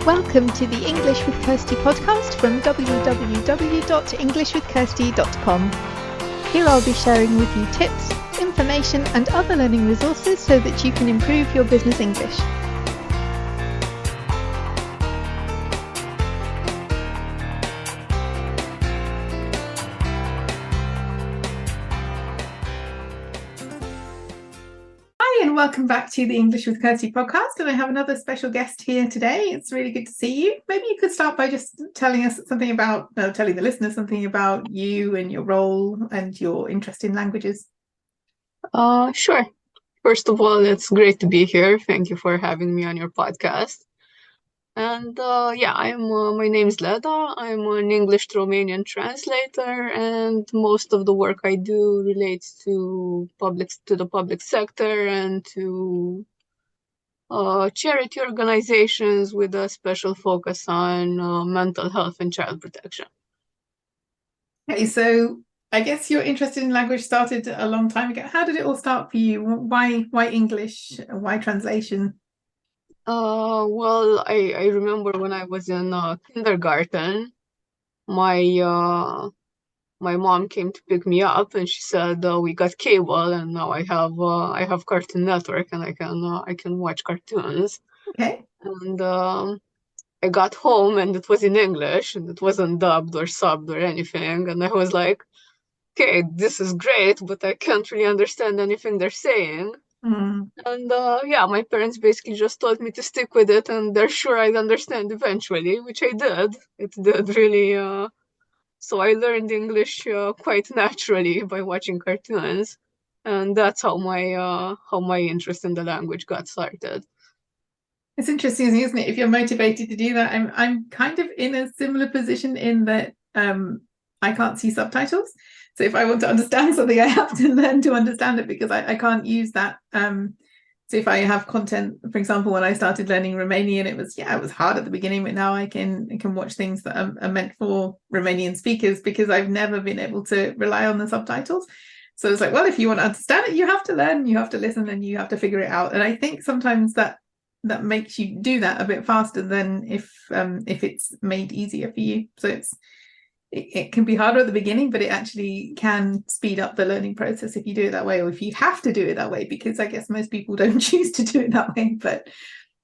Welcome to the English with Kirsty podcast from www.englishwithkirsty.com. Here I'll be sharing with you tips, information and other learning resources so that you can improve your business English. Welcome back to the English with Kirsty podcast, and I have another special guest here today. It's really good to see you. Maybe you could start by just telling the listeners something about you and your role and your interest in languages. Sure. First of all, it's great to be here. Thank you for having me on your podcast. And my name is Leda. I'm an English to Romanian translator, and most of the work I do relates to the public sector and to charity organizations with a special focus on mental health and child protection. Okay, so I guess your interest in language started a long time ago. How did it all start for you? Why English? Why translation? Well, I remember when I was in kindergarten, my mom came to pick me up, and she said, "We got cable, and now I have Cartoon Network, and I can watch cartoons." Okay. And I got home, and it was in English, and it wasn't dubbed or subbed or anything, and I was like, "Okay, this is great, but I can't really understand anything they're saying." Mm. And my parents basically just told me to stick with it, and they're sure I'd understand eventually, which I did. It did really. So I learned English quite naturally by watching cartoons, and that's how my interest in the language got started. It's interesting, isn't it? If you're motivated to do that, I'm kind of in a similar position in that I can't see subtitles. So if I want to understand something, I have to learn to understand it because I can't use that. So if I have content, for example, when I started learning Romanian, it was hard at the beginning, but now I can watch things that are meant for Romanian speakers because I've never been able to rely on the subtitles. So it's like, well, if you want to understand it, you have to learn, you have to listen, and you have to figure it out. And I think sometimes that makes you do that a bit faster than if it's made easier for you. So it can be harder at the beginning, but it actually can speed up the learning process if you do it that way, or if you have to do it that way, because I guess most people don't choose to do it that way. But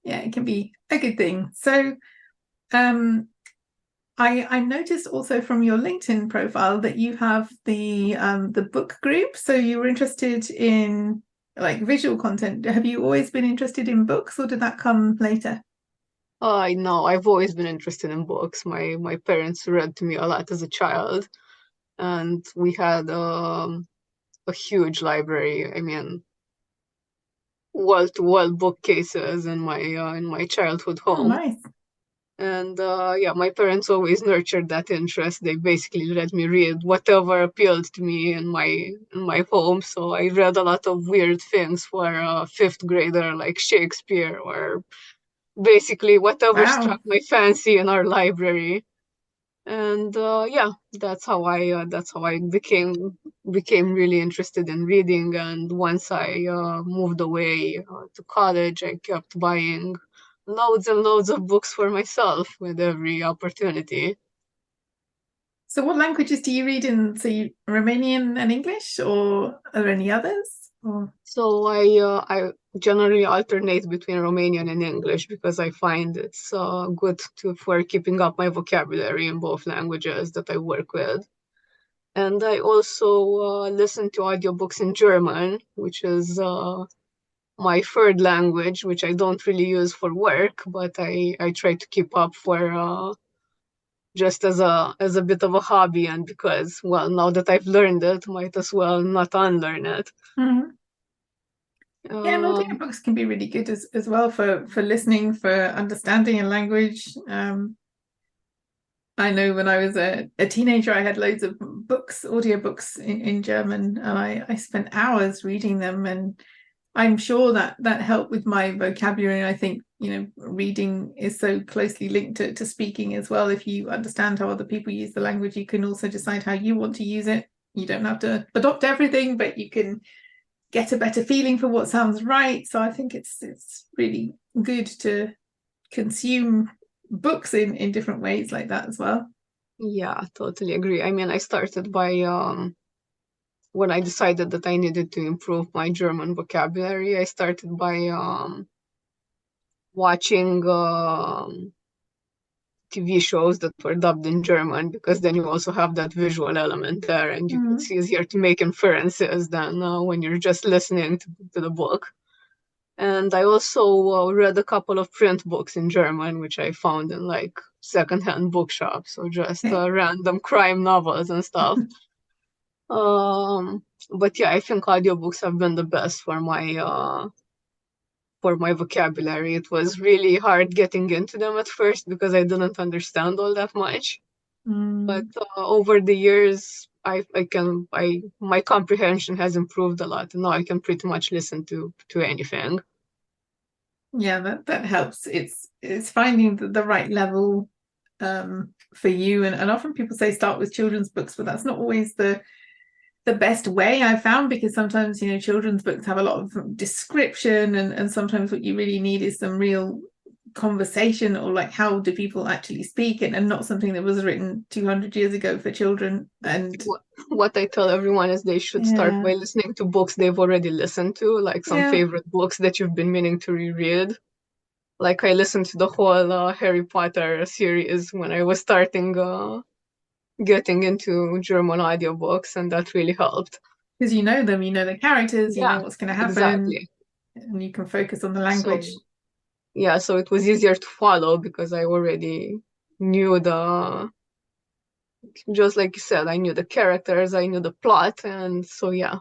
yeah, it can be a good thing. So I noticed also from your LinkedIn profile that you have the book group. So you were interested in like visual content. Have you always been interested in books, or did that come later? I know, I've always been interested in books. My parents read to me a lot as a child, and we had a huge library. I mean, wall-to-wall bookcases in my childhood home. Oh, nice. And my parents always nurtured that interest. They basically let me read whatever appealed to me in my home. So I read a lot of weird things for a fifth grader, like Shakespeare, or basically whatever struck my fancy in our library. And that's how I became really interested in reading. And once I moved away to college, I kept buying loads and loads of books for myself with every opportunity. So what languages do you read in? So Romanian and English, or are there any others? Or... So I generally alternate between Romanian and English because I find it's good for keeping up my vocabulary in both languages that I work with. And I also listen to audiobooks in German, which is my third language, which I don't really use for work, but I try to keep up for just as a bit of a hobby, and because, well, now that I've learned it, might as well not unlearn it. Mm-hmm. Yeah, audiobooks can be really good as well for listening, for understanding a language. I know when I was a teenager, I had loads of audiobooks in German, and I spent hours reading them, and I'm sure that helped with my vocabulary. I think, reading is so closely linked to speaking as well. If you understand how other people use the language, you can also decide how you want to use it. You don't have to adopt everything, but you can get a better feeling for what sounds right. So I think it's really good to consume books in different ways like that as well. Yeah, totally agree. I mean, I started by when I decided that I needed to improve my German vocabulary, I started by watching TV shows that were dubbed in German, because then you also have that visual element there, and it's Mm. easier to make inferences than when you're just listening to the book. And I also read a couple of print books in German, which I found in like secondhand bookshops, or just random crime novels and stuff. Um, but yeah, I think audiobooks have been the best for my vocabulary. It was really hard getting into them at first because I didn't understand all that much. But Mm. over the years, I my comprehension has improved a lot, and now I can pretty much listen to anything. Yeah, that helps. It's finding the right level for you. And often people say start with children's books, but that's not always the best way I've found, because sometimes, children's books have a lot of description, and sometimes what you really need is some real conversation, or like how do people actually speak, and not something that was written 200 years ago for children. And What I tell everyone is they should start yeah, by listening to books they've already listened to, like some yeah, favorite books that you've been meaning to reread. Like I listened to the whole Harry Potter series when I was starting getting into German audiobooks, and that really helped. because you know them, you know the characters, you know Yeah, what's going to happen, exactly. and you can focus on the language. So yeah, so it was easier to follow because I already knew just like you said, I knew the characters, I knew the plot, and so yeah.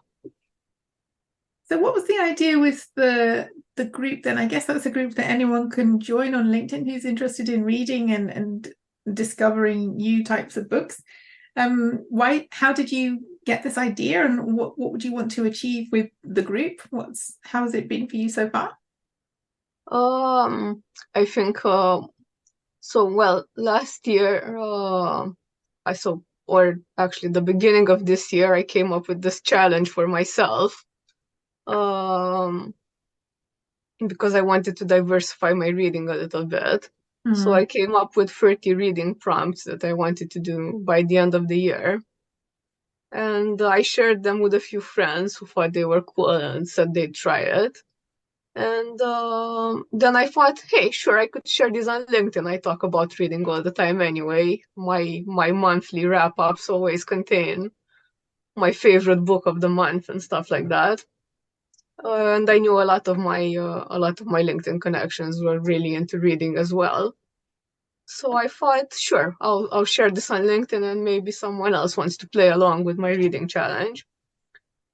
So what was the idea with the group then? I guess that's a group that anyone can join on LinkedIn who's interested in reading and discovering new types of books. How did you get this idea, and what would you want to achieve with the group? How has it been for you so far? Um, I think so. Well, last year, I saw, or actually the beginning of this year, I came up with this challenge for myself. Um, because I wanted to diversify my reading a little bit. So I Mm. came up with 30 reading prompts that I wanted to do by the end of the year. And I shared them with a few friends who thought they were cool and said they'd try it. And then I thought, hey, sure, I could share these on LinkedIn. I talk about reading all the time anyway. My monthly wrap ups always contain my favorite book of the month and stuff like that. And I knew a lot of my LinkedIn connections were really into reading as well. So I thought, sure, I'll share this on LinkedIn, and maybe someone else wants to play along with my reading challenge.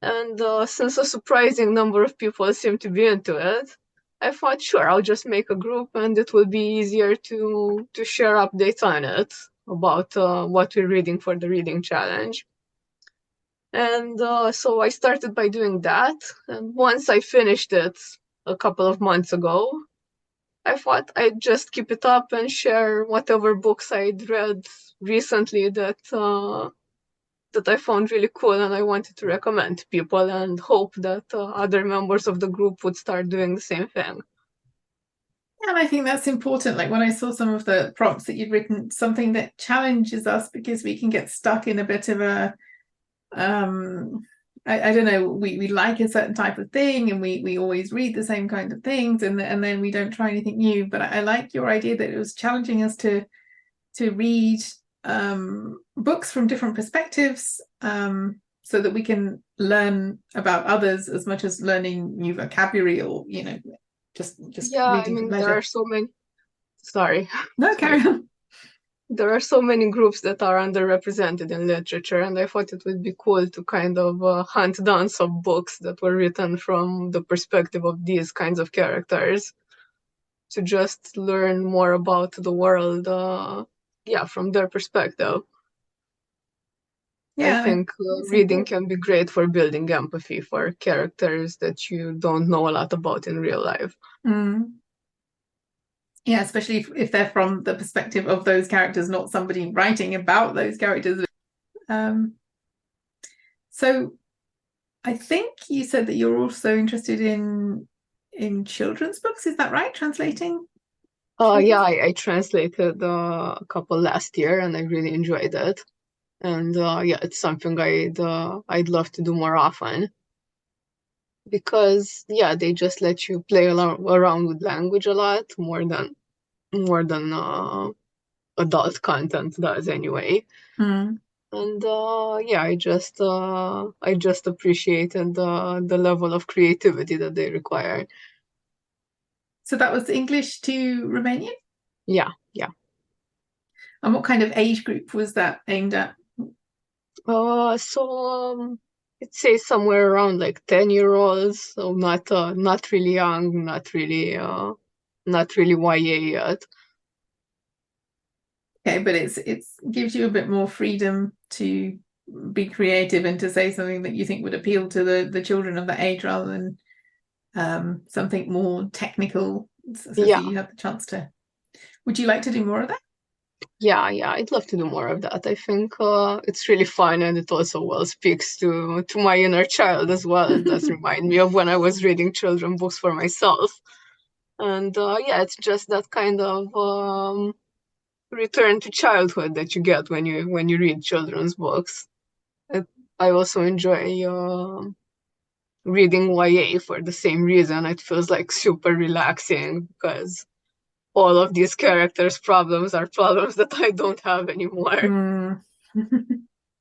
And since a surprising number of people seem to be into it, I thought, sure, I'll just make a group, and it will be easier to share updates on it about what we're reading for the reading challenge. And so I started by doing that. And once I finished it a couple of months ago, I thought I'd just keep it up and share whatever books I'd read recently that I found really cool and I wanted to recommend to people, and hope that other members of the group would start doing the same thing. And I think that's important. Like when I saw some of the prompts that you'd written, something that challenges us, because we can get stuck in a bit of a um I don't know, we like a certain type of thing, and we always read the same kind of things, and then we don't try anything new. But I like your idea that it was challenging us to read books from different perspectives, so that we can learn about others as much as learning new vocabulary, or just Yeah, I reading for mean, there are pleasure. so many, sorry, No, carry sorry. on. There are so many groups that are underrepresented in literature, and I thought it would be cool to kind of hunt down some books that were written from the perspective of these kinds of characters, to just learn more about the world, yeah, from their perspective. I Yeah, think it's reading important. can be great for building empathy for characters that you don't know a lot about in real life. Mm. Yeah, especially if they're from the perspective of those characters, not somebody writing about those characters. Um, so I think you said that you're also interested in children's books. Is that right? Translating? Yeah, Treatise? I translated a couple last year and I really enjoyed it. And yeah, it's something I'd love to do more often because yeah, they just let you play around with language a lot more than adult content does anyway. Mm. And yeah, I just appreciated the level of creativity that they require. So that was English to Romanian? Yeah, yeah. And what kind of age group was that aimed at? So I'd say somewhere around like 10-year-olds, so not really young, not really YA yet. Okay, but it's gives you a bit more freedom to be creative and to say something that you think would appeal to the children of that age rather than something more technical. So Yeah, you have the chance to. Would you like to do more of that? yeah. I'd love to do more of that. I think it's really fun and it also well speaks to my inner child as well. It does remind me of when I was reading children books for myself. And yeah, it's just that kind of return to childhood that you get when you read children's books. It, I also enjoy reading YA for the same reason. It feels like super relaxing because all of these characters' problems are problems that I don't have anymore. Mm.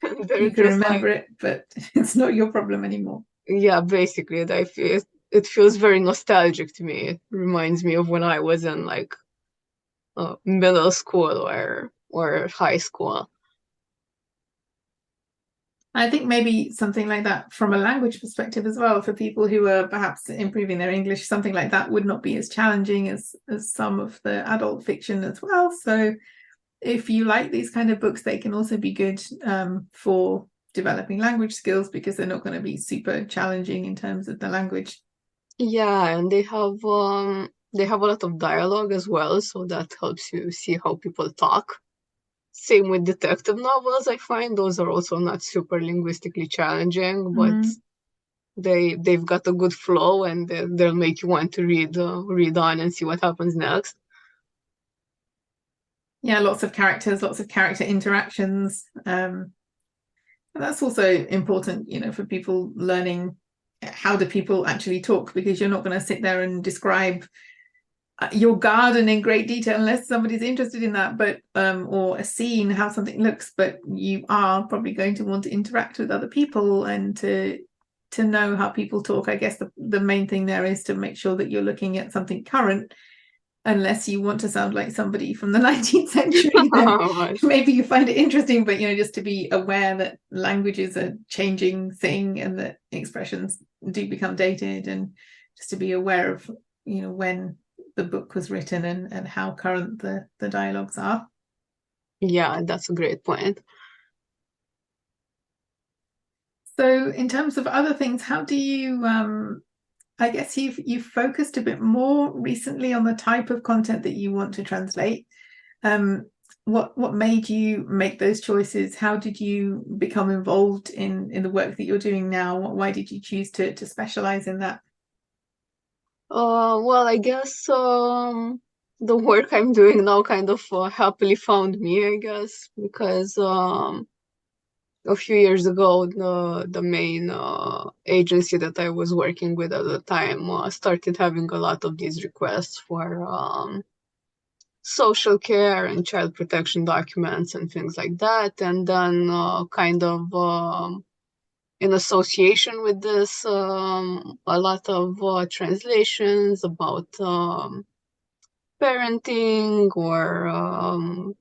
They're You can just like, remember it, but it's not your problem anymore. yeah, basically, it feels very nostalgic to me. It reminds me of when I was in like middle school or high school. I think maybe something like that from a language perspective as well, for people who are perhaps improving their English, something like that would not be as challenging as some of the adult fiction as well. So if you like these kind of books, they can also be good for developing language skills because they're not going to be super challenging in terms of the language. Yeah, and they have a lot of dialogue as well, so that helps you see how people talk. Same with detective novels, I find those are also not super linguistically challenging, but Mm. they've got a good flow and they'll make you want to read on and see what happens next. Yeah, lots of characters, lots of character interactions. And that's also important, for people learning how do people actually talk, because you're not going to sit there and describe your garden in great detail unless somebody's interested in that, but or a scene, how something looks, but you are probably going to want to interact with other people and to know how people talk. I guess the main thing there is to make sure that you're looking at something current, unless you want to sound like somebody from the 19th century, then maybe you find it interesting, but just to be aware that language is a changing thing and that expressions do become dated, and just to be aware of when the book was written and how current the dialogues are. Yeah, that's a great point. So in terms of other things, how do you I guess you've focused a bit more recently on the type of content that you want to translate. um what made you make those choices? How did you become involved in the work that you're doing now? Why did you choose to specialize in that? Well, I guess the work I'm doing now kind of happily found me, I guess, because a few years ago, the main agency that I was working with at the time started having a lot of these requests for social care and child protection documents and things like that. And then, kind of in association with this, a lot of translations about parenting or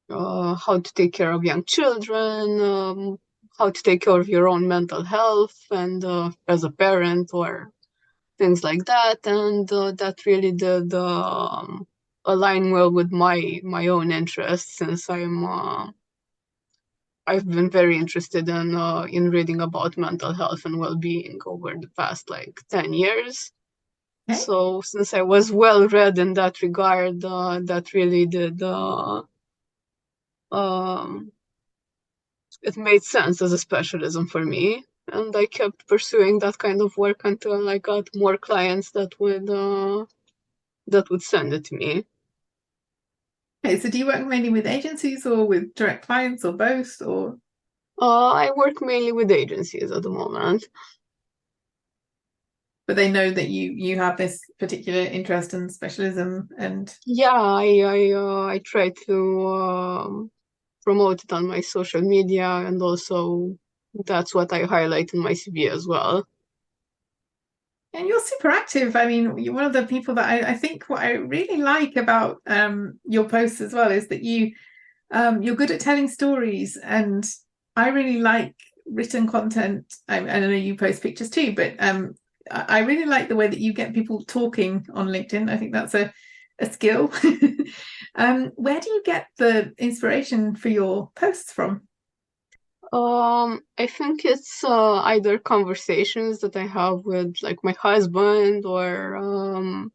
how to take care of young children, how to take care of your own mental health, and as a parent or things like that. And that really did align well with my own interests since I've been very interested in reading about mental health and well-being over the past like 10 years. Okay. So since I was well read in that regard, that really did um, it made sense as a specialism for me. And I kept pursuing that kind of work until I got more clients that that would send it to me. Okay, so do you work mainly with agencies or with direct clients or both, or I work mainly with agencies at the moment. but they know that you have this particular interest and specialism and Yeah, I try to promote it on my social media, and also that's what I highlight in my CV as well. you're super active. I mean, you're one of the people that I think what I really like about your posts as well is that you're good at telling stories, and I really like written content. I know you post pictures too, but I really like the way that you get people talking on LinkedIn. I think that's a skill. Where do you get the inspiration for your posts from? I think it's either conversations that I have with like my husband, or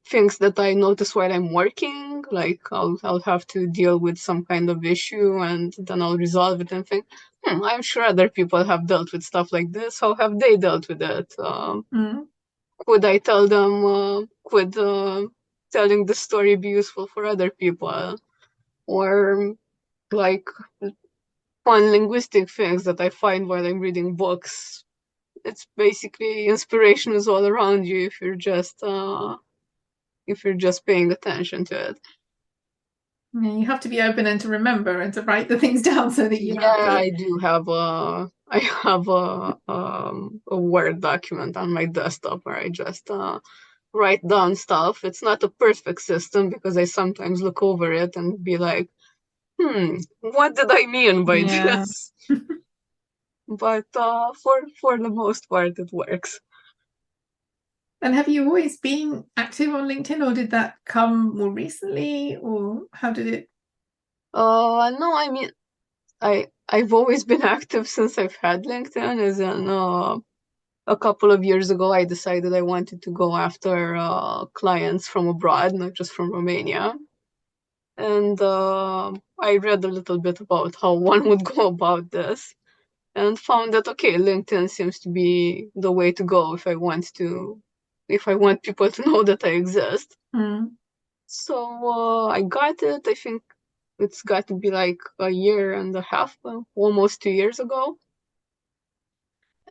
things that I notice while I'm working. Like I'll have to deal with some kind of issue, and then I'll resolve it and think, I'm sure other people have dealt with stuff like this. How have they dealt with it? Mm. Could I tell them? Could telling the story be useful for other people? Or like fun linguistic things that I find while I'm reading books. It's basically inspiration is all around you if you're just paying attention to it. Yeah, you have to be open and to remember and to write the things down so that you Yeah, have the I do have I have a Word document on my desktop where I just write down stuff. It's not a perfect system because I sometimes look over it and be like, what did I mean by yeah. this? But for the most part, it works. And have you always been active on LinkedIn, or did that come more recently, or how did it? No, I mean, I've always been active since I've had LinkedIn. As in, a couple of years ago, I decided I wanted to go after clients from abroad, not just from Romania. And I read a little bit about how one would go about this, and found that okay, LinkedIn seems to be the way to go if I want people to know that I exist. Mm. So I got it. I think it's got to be like a year and a half, almost 2 years ago.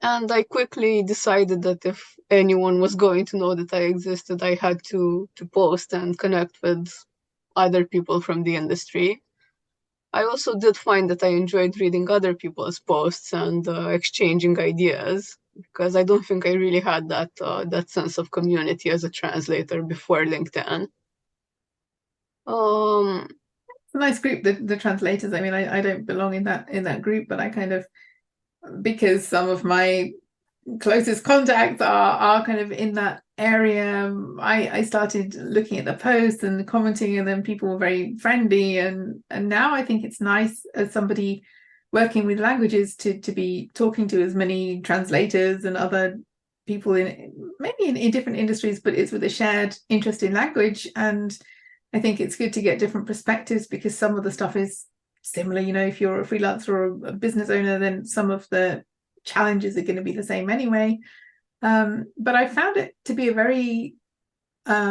And I quickly decided that if anyone was going to know that I existed, I had to post and connect with other people from the industry. I also did find that I enjoyed reading other people's posts and exchanging ideas, because I don't think I really had that sense of community as a translator before LinkedIn. Um, It's a nice group, the translators. I mean, I don't belong in that group, but I kind of because some of my closest contacts are kind of in that area. I started looking at the posts and commenting, and then people were very friendly, and now I think it's nice as somebody working with languages to be talking to as many translators and other people in maybe in different industries, but it's with a shared interest in language. And I think it's good to get different perspectives because some of the stuff is similar. You know, if you're a freelancer or a business owner, then some of the challenges are going to be the same anyway. But I found it to be a very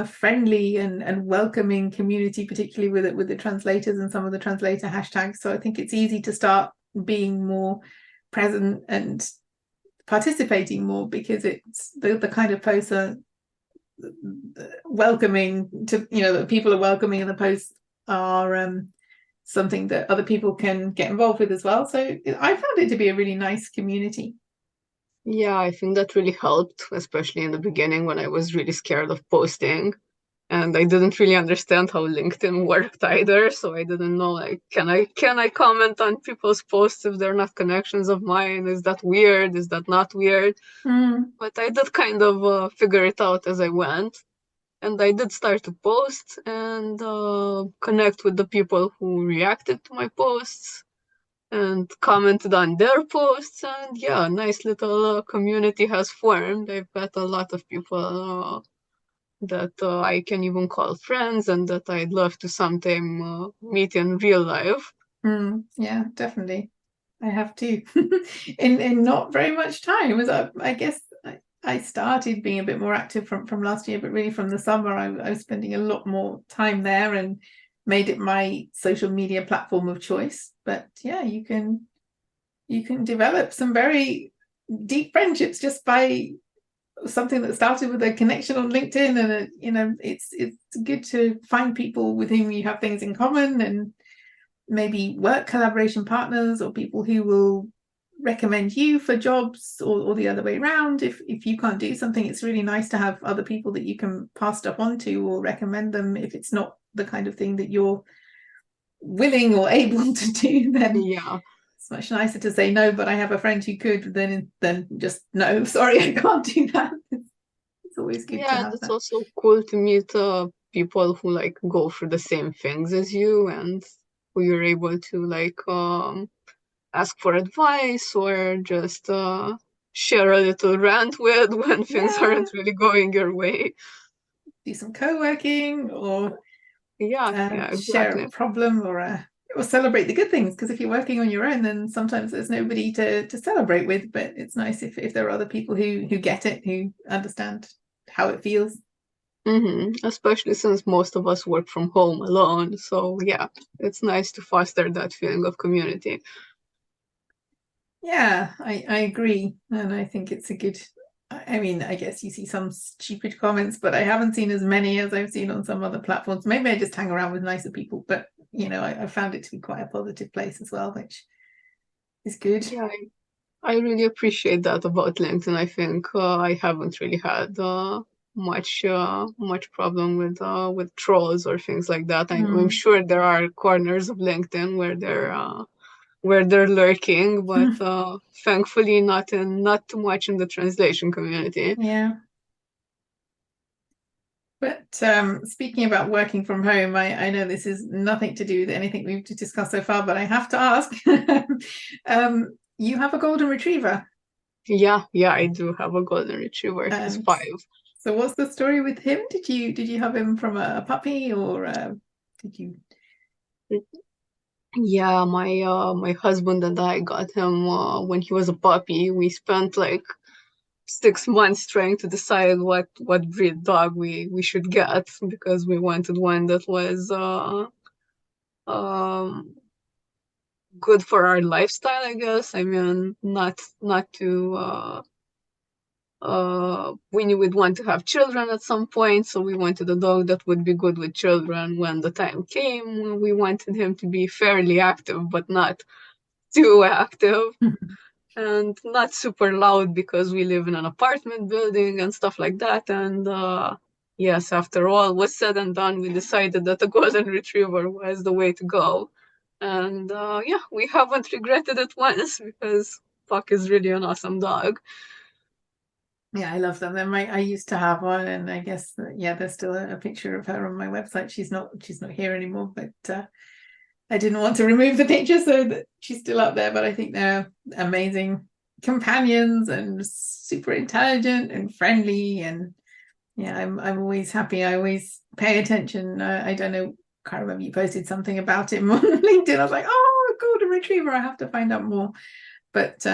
friendly and welcoming community, particularly with the translators and some of the translator hashtags. So I think it's easy to start being more present and participating more because it's the kind of posts are welcoming to, you know, that people are welcoming, and the posts are something that other people can get involved with as well. So I found it to be a really nice community. yeah, I think that really helped, especially in the beginning when I was really scared of posting. And I didn't really understand how LinkedIn worked either, so I didn't know like can I comment on people's posts if they're not connections of mine? Is that weird? Is that not weird? Mm, But I did kind of figure it out as I went, and I did start to post and connect with the people who reacted to my posts and commented on their posts, and yeah, a nice little community has formed. I've got a lot of people that I can even call friends and that I'd love to sometime meet in real life. yeah, definitely. I have to in not very much time. It was I guess I started being a bit more active from last year, but really from the summer, I was spending a lot more time there and made it my social media platform of choice. But yeah, you can develop some very deep friendships just by something that started with a connection on LinkedIn, and it's good to find people with whom you have things in common, and maybe work collaboration partners or people who will recommend you for jobs, or the other way around. If you can't do something, it's really nice to have other people that you can pass stuff on to or recommend them if it's not the kind of thing that you're willing or able to do. Then Yeah. it's much nicer to say no, but I have a friend who could, than just no, sorry, I can't do that. It's always good to Yeah, have it's that. also cool to meet people who like go through the same things as you and who you're able to like ask for advice or just share a little rant with when things Yeah, aren't really going your way. do some co-working, or Yeah, yeah, share a exactly. problem, or celebrate the good things. Because if you're working on your own, then sometimes there's nobody to celebrate with. But it's nice if there are other people who get it, who understand how it feels. Especially since most of us work from home alone. So yeah, it's nice to foster that feeling of community. Yeah, I agree, and I think it's a good. I mean, I guess you see some stupid comments, but I haven't seen as many as I've seen on some other platforms. Maybe I just hang around with nicer people, but I found it to be quite a positive place as well, which is good. Yeah, I really appreciate that about LinkedIn. I think I haven't really had much problem with trolls or things like that. I'm Mm. sure there are corners of LinkedIn where they're lurking, but thankfully not too much in the translation community. Yeah. But speaking about working from home, I know this is nothing to do with anything we've discussed so far, but I have to ask. You have a golden retriever, Yeah, yeah, I do have a golden retriever. He's and 5. so what's the story with him? Did you have him from a puppy, or did you? Yeah, my husband and I got him when he was a puppy. We spent like 6 months trying to decide what breed dog we should get because we wanted one that was um good for our lifestyle, I guess. I mean, not too we knew we'd want to have children at some point, so we wanted a dog that would be good with children when the time came. We wanted him to be fairly active, but not too active, and not super loud because we live in an apartment building and stuff like that. And yes, after all was said and done, we decided that a golden retriever was the way to go. And yeah, we haven't regretted it once because Puck is really an awesome dog. Yeah, I love them. I used to have one, and I guess yeah, there's still a picture of her on my website. She's not here anymore, but I didn't want to remove the picture so that she's still up there. But I think they're amazing companions and super intelligent and friendly, and yeah, I'm always happy. I always pay attention. I don't know. Can't remember, you posted something about him on LinkedIn. I was like, oh, a golden retriever. I have to find out more. But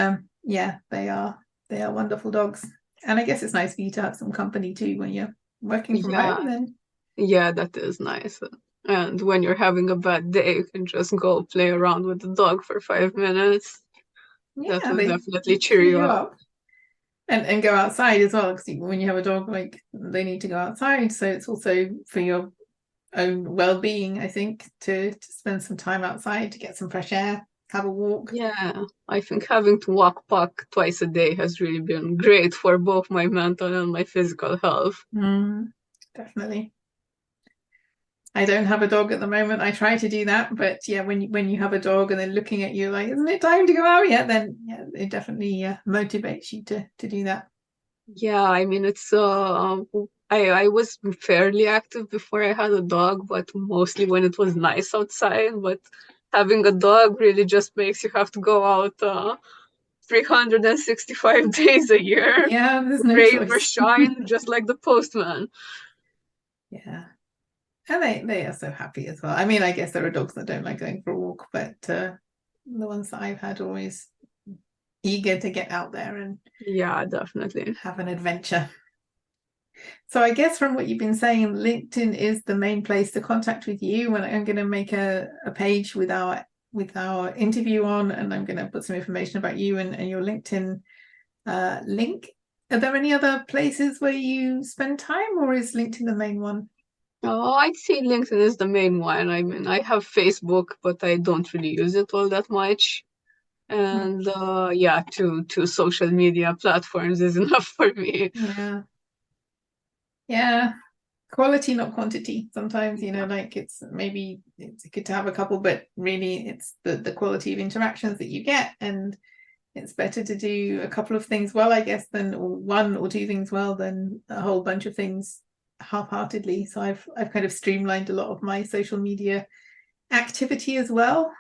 yeah, they are wonderful dogs. And I guess it's nice for you to have some company too when you're working from Yeah, home. Then yeah, that is nice. And when you're having a bad day, you can just go play around with the dog for 5 minutes. That yeah, will they definitely cheer cheer you you up. up. And go outside as well, because when you have a dog, like they need to go outside. So it's also for your own well-being, I think, to spend some time outside, to get some fresh air, have a walk. Yeah, I think having to walk Puck twice a day has really been great for both my mental and my physical health. Mm, definitely. I don't have a dog at the moment. I try to do that, but yeah, when you have a dog and they're looking at you like, isn't it time to go out yet? Then yeah, it definitely motivates you to do that. Yeah, I mean it's I was fairly active before I had a dog, but mostly when it was nice outside. But having a dog really just makes you have to go out 365 days a year, Yeah, there's no rain or choice. shine, just like the postman. Yeah, and they are so happy as well. I mean, I guess there are dogs that don't like going for a walk, but the ones that I've had always eager to get out there and Yeah, definitely. have an adventure. So I guess from what you've been saying, LinkedIn is the main place to contact with you. And I'm going to make a page with our interview on, and I'm going to put some information about you and your LinkedIn link. Are there any other places where you spend time, or is LinkedIn the main one? Oh, I'd say LinkedIn is the main one. I mean, I have Facebook, but I don't really use it all that much. And yeah, two social media platforms is enough for me. Yeah. Quality, not quantity. Sometimes, like it's good to have a couple, but really it's the quality of interactions that you get, and it's better to do a couple of things well, I guess, than one or two things well than a whole bunch of things half-heartedly. So I've kind of streamlined a lot of my social media activity as well,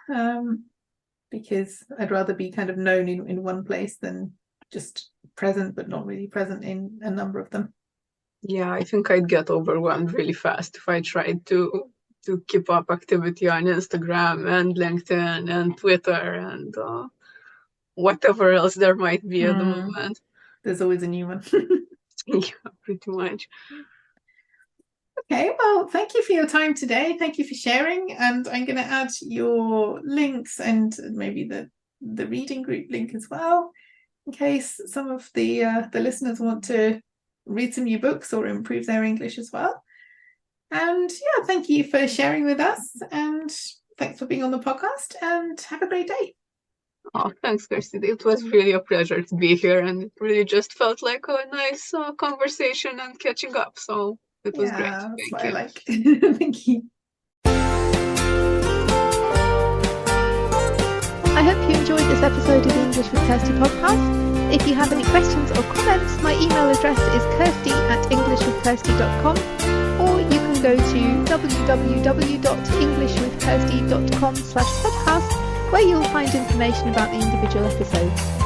because I'd rather be kind of known in one place than just present but not really present in a number of them. Yeah, I think I'd get overwhelmed really fast if I tried to keep up activity on Instagram and LinkedIn and Twitter and whatever else there might be at the moment. There's always a new one. Yeah, pretty much. Okay, well, thank you for your time today. Thank you for sharing. And I'm going to add your links and maybe the reading group link as well, in case some of the listeners want to read some new books or improve their English as well. And yeah, thank you for sharing with us, and thanks for being on the podcast, and have a great day. Oh, thanks, Kirsty. It was really a pleasure to be here, and it really just felt like a nice conversation and catching up. So it was great. That's Thank what you. I like. Thank you. I hope you enjoyed this episode of the English with Kirsty podcast. If you have any questions or comments, my email address is kirsty@englishwithkirsty.com, or you can go to www.englishwithkirsty.com/podcast, where you'll find information about the individual episodes.